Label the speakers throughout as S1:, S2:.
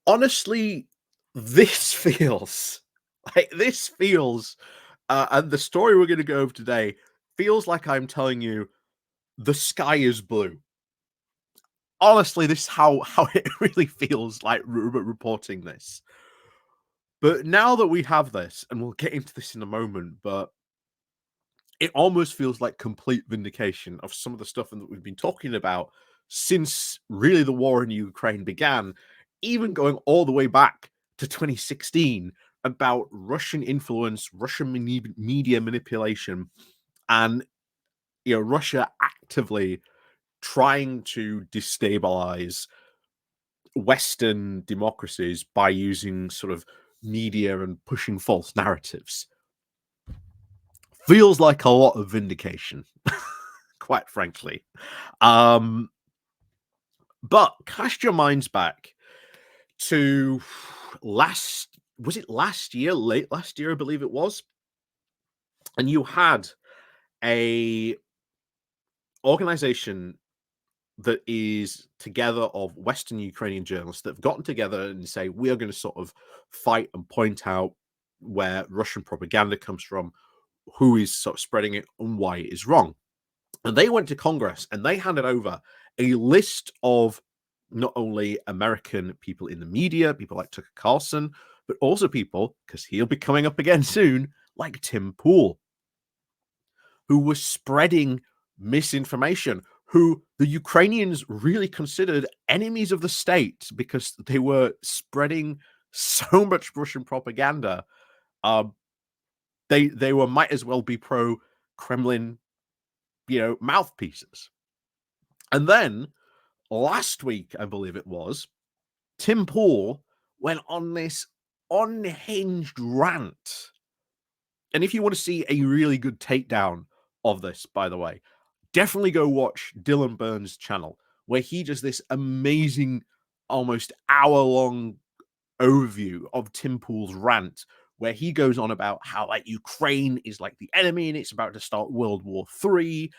S1: Honestly, this feels this feels, and the story we're gonna go over today feels like I'm telling you the sky is blue. Honestly, this is how it really feels like reporting this. But now that we have this, and we'll get into this in a moment, but it almost feels like complete vindication of some of the stuff that we've been talking about since really the war in Ukraine began, even going all the way back to 2016 about Russian influence, Russian media manipulation, and Russia actively trying to destabilize Western democracies by using sort of media and pushing false narratives. Feels like a lot of vindication, quite frankly. Um, but cast your minds back to was it last year, late last year, I believe it was, and you had a organization that is together of Western Ukrainian journalists that have gotten together and say, we are going to sort of fight and point out where Russian propaganda comes from, who is sort of spreading it, and why it is wrong. And they went to Congress and they handed over a list of not only American people in the media, people like Tucker Carlson, but also people, because he'll be coming up again soon, like Tim Pool, who was spreading misinformation, who the Ukrainians really considered enemies of the state because they were spreading so much Russian propaganda. Um, they were might as well be pro Kremlin, mouthpieces. And then last week, I believe it was, Tim Pool went on this unhinged rant. And if you want to see a really good takedown of this, by the way, definitely go watch Dylan Burns' channel, where he does this amazing, almost hour-long overview of Tim Pool's rant, where he goes on about how like Ukraine is like the enemy and it's about to start World War III.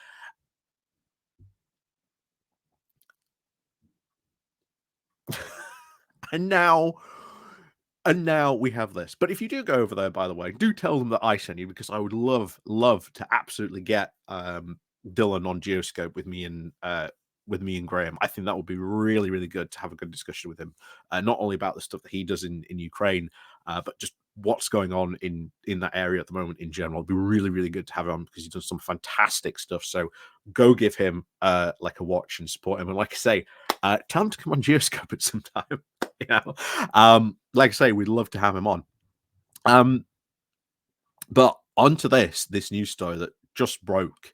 S1: and now we have this. But if you do go over there, by the way, do tell them that I sent you, because I would love to absolutely get Dylan on Geoscope with me and Graham. I think that would be really, really good to have a good discussion with him, not only about the stuff that he does in Ukraine, but just what's going on in that area at the moment in general. It'd be really, really good to have him on, because he does some fantastic stuff. So go give him like a watch and support him. And like I say, tell him to come on Geoscope at some time. Like I say, we'd love to have him on. But onto this news story that just broke.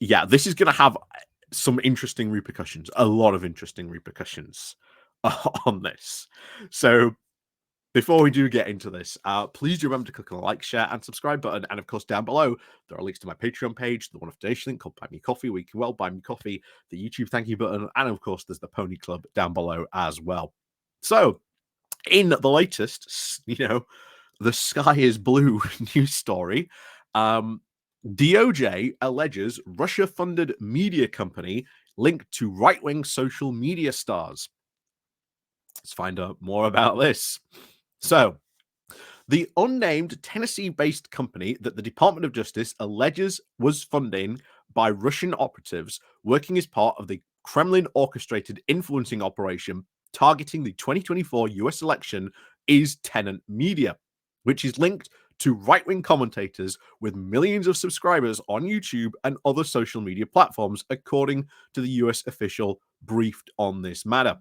S1: This is going to have some interesting repercussions, a lot of interesting repercussions on this. So before we do get into this, please do remember to click on the like, share, and subscribe button. And of course, down below, there are links to my Patreon page, the one-off donation link called Buy Me Coffee, where you can buy me coffee, the YouTube thank you button, and of course, there's the Pony Club down below as well. So, in the latest, the sky is blue news story, DOJ alleges Russia-funded media company linked to right-wing social media stars. Let's find out more about this. So, the unnamed Tennessee-based company that the Department of Justice alleges was funding by Russian operatives working as part of the Kremlin-orchestrated influencing operation targeting the 2024 US election is Tenant Media, which is linked to right-wing commentators with millions of subscribers on YouTube and other social media platforms, according to the US official briefed on this matter.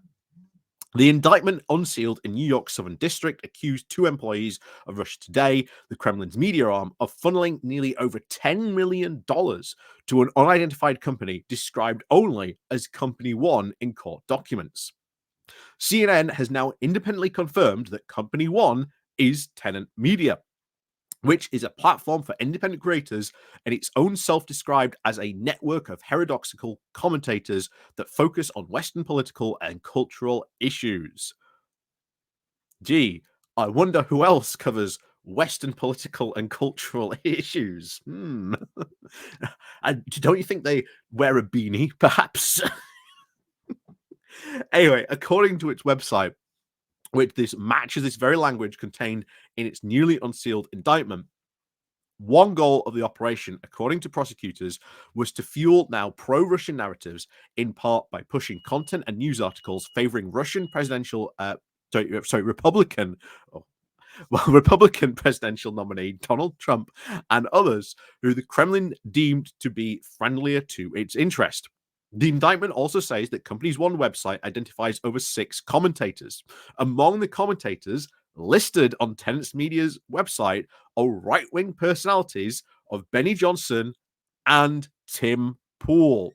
S1: The indictment, unsealed in New York's Southern District, accused two employees of Russia Today, the Kremlin's media arm, of funneling nearly over $10 million to an unidentified company described only as Company One in court documents. CNN has now independently confirmed that Company One is Tenant Media, which is a platform for independent creators and its own self-described as a network of heterodoxical commentators that focus on Western political and cultural issues. Gee, I wonder who else covers Western political and cultural issues. And don't you think they wear a beanie, perhaps? Anyway, according to its website, which this matches this very language contained in its newly unsealed indictment. One goal of the operation, according to prosecutors, was to fuel now pro-Russian narratives, in part by pushing content and news articles favoring Russian presidential, Republican, oh, well, Republican presidential nominee Donald Trump and others who the Kremlin deemed to be friendlier to its interest. The indictment also says that Companies One website identifies over 6 commentators. Among the commentators listed on Tenants Media's website are right-wing personalities of Benny Johnson and Tim Pool.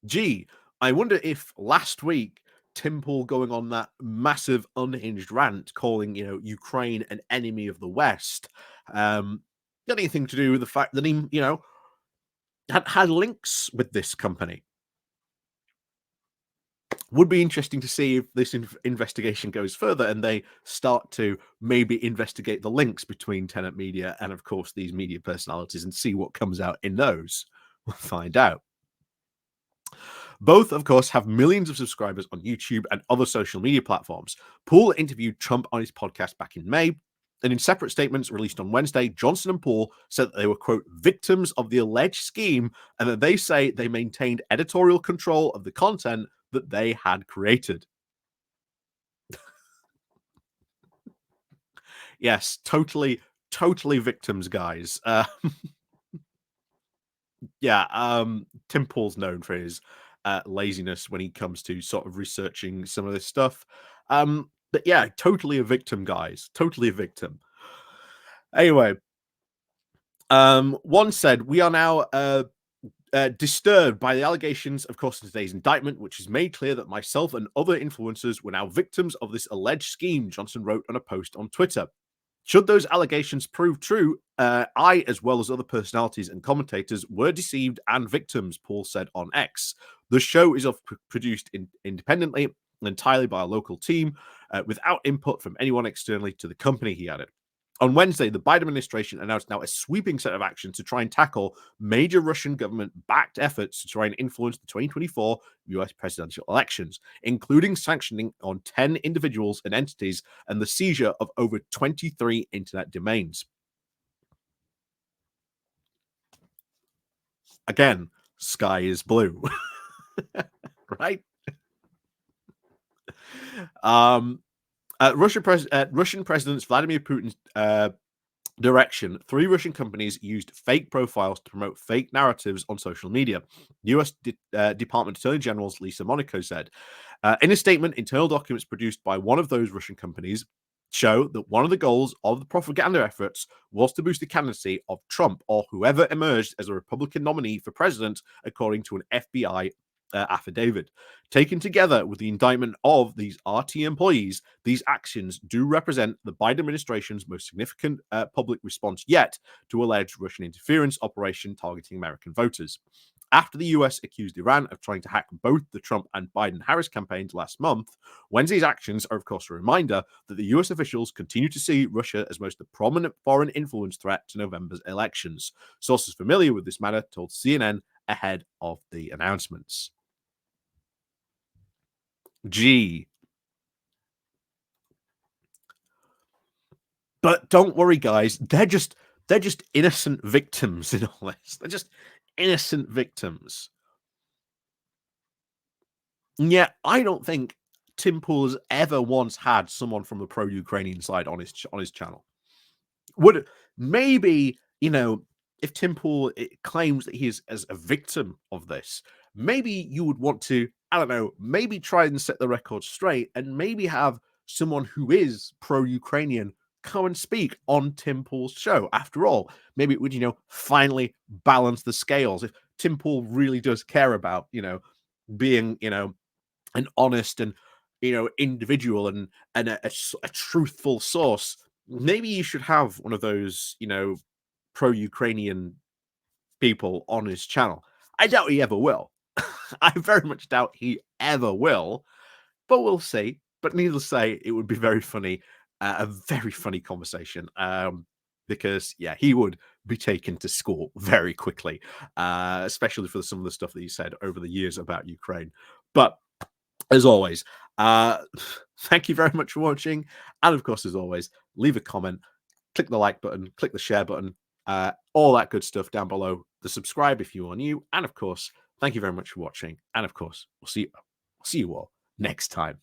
S1: Gee, I wonder if last week Tim Pool going on that massive unhinged rant calling, Ukraine an enemy of the West, got anything to do with the fact that he, had links with this company. Would be interesting to see if this investigation goes further and they start to maybe investigate the links between Tenant Media and, of course, these media personalities and see what comes out in those. We'll find out. Both, of course, have millions of subscribers on YouTube and other social media platforms. Poole interviewed Trump on his podcast back in May, and in separate statements released on Wednesday, Johnson and Poole said that they were, quote, victims of the alleged scheme, and that they say they maintained editorial control of the content that they had created. Yes, totally victims, guys. Tim Pool's known for his laziness when he comes to sort of researching some of this stuff. But yeah, totally a victim, guys. Totally a victim. Anyway, one said, we are now disturbed by the allegations, of course, in today's indictment, which has made clear that myself and other influencers were now victims of this alleged scheme, Johnson wrote on a post on Twitter. Should those allegations prove true, I, as well as other personalities and commentators, were deceived and victims, Paul said on X. The show is produced independently and entirely by a local team, without input from anyone externally to the company, he added. On Wednesday, the Biden administration announced now a sweeping set of actions to try and tackle major Russian government-backed efforts to try and influence the 2024 US presidential elections, including sanctioning on 10 individuals and entities and the seizure of over 23 internet domains. Again, sky is blue, right? Russian President Vladimir Putin's direction, 3 Russian companies used fake profiles to promote fake narratives on social media. U.S. Department Attorney General's Lisa Monaco said. In a statement, internal documents produced by one of those Russian companies show that one of the goals of the propaganda efforts was to boost the candidacy of Trump or whoever emerged as a Republican nominee for president, according to an FBI affidavit. Taken together with the indictment of these RT employees, these actions do represent the Biden administration's most significant public response yet to alleged Russian interference operation targeting American voters. After the US accused Iran of trying to hack both the Trump and Biden-Harris campaigns last month, Wednesday's actions are, of course, a reminder that the US officials continue to see Russia as most the prominent foreign influence threat to November's elections. Sources familiar with this matter told CNN ahead of the announcements. Gee. But don't worry, guys. They're just innocent victims in all this. They're just innocent victims. And yet, I don't think Tim Pool has ever once had someone from the pro-Ukrainian side on his channel. Would maybe, if Tim Pool claims that he is as a victim of this, maybe you would want to, I don't know, maybe try and set the record straight and maybe have someone who is pro-Ukrainian come and speak on Tim Pool's show. After all, maybe it would, finally balance the scales. If Tim Pool really does care about, being, an honest and, individual and a truthful source, maybe you should have one of those, pro-Ukrainian people on his channel. I doubt he ever will. I very much doubt he ever will, but we'll see. But needless to say, it would be very funny, a very funny conversation, because, yeah, he would be taken to school very quickly, especially for some of the stuff that he said over the years about Ukraine. But as always, thank you very much for watching. And of course, as always, leave a comment, click the like button, click the share button, all that good stuff down below. The subscribe if you are new. And of course, thank you very much for watching. And of course, we'll see you all next time.